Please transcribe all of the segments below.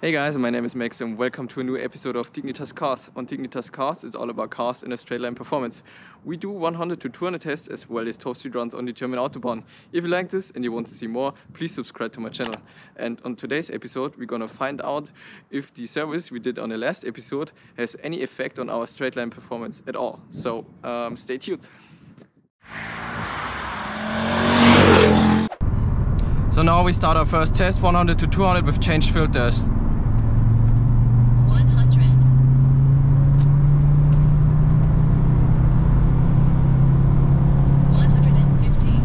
Hey guys, my name is Max and welcome to a new episode of Dignitas Cars. On Dignitas Cars, it's all about cars and a straight line performance. We do 100 to 200 tests as well as top speed runs on the German Autobahn. If you like this and you want to see more, please subscribe to my channel. And on today's episode, we're gonna find out if the service we did on the last episode has any effect on our straight line performance at all. So stay tuned. So now we start our first test, 100 to 200 with changed filters. 100. 150.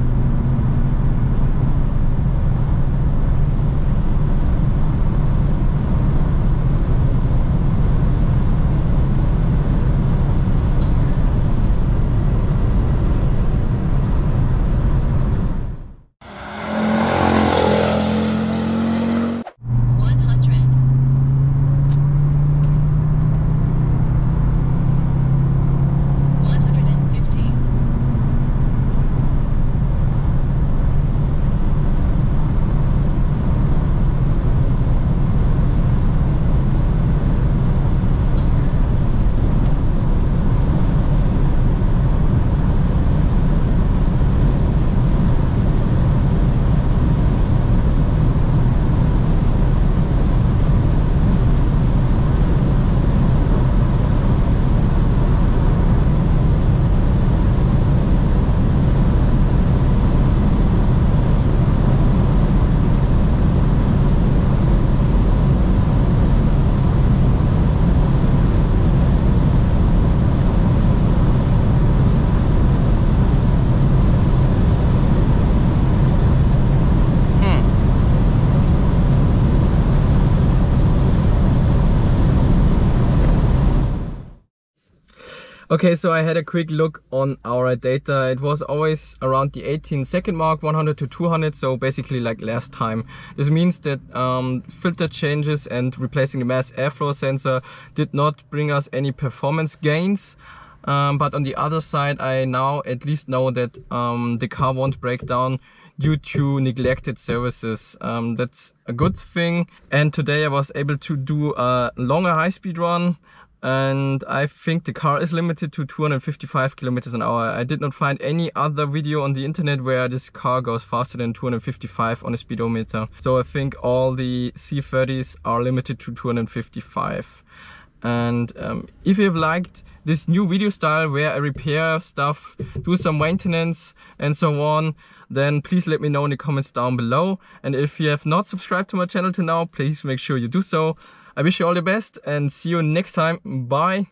Okay, so I had a quick look on our data. It was always around the 18-second mark, 100 to 200, so basically like last time. This means that filter changes and replacing the mass airflow sensor did not bring us any performance gains. But on the other side, I now at least know that the car won't break down due to neglected services. That's a good thing. And today I was able to do a longer high-speed run. And I think the car is limited to 255 kilometers an hour. I did not find any other video on the internet where this car goes faster than 255 on a speedometer. So I think all the C30s are limited to 255. And if you have liked this new video style where I repair stuff, do some maintenance and so on, then please let me know in the comments down below. And if you have not subscribed to my channel till now, please make sure you do so. I wish you all the best and see you next time. Bye.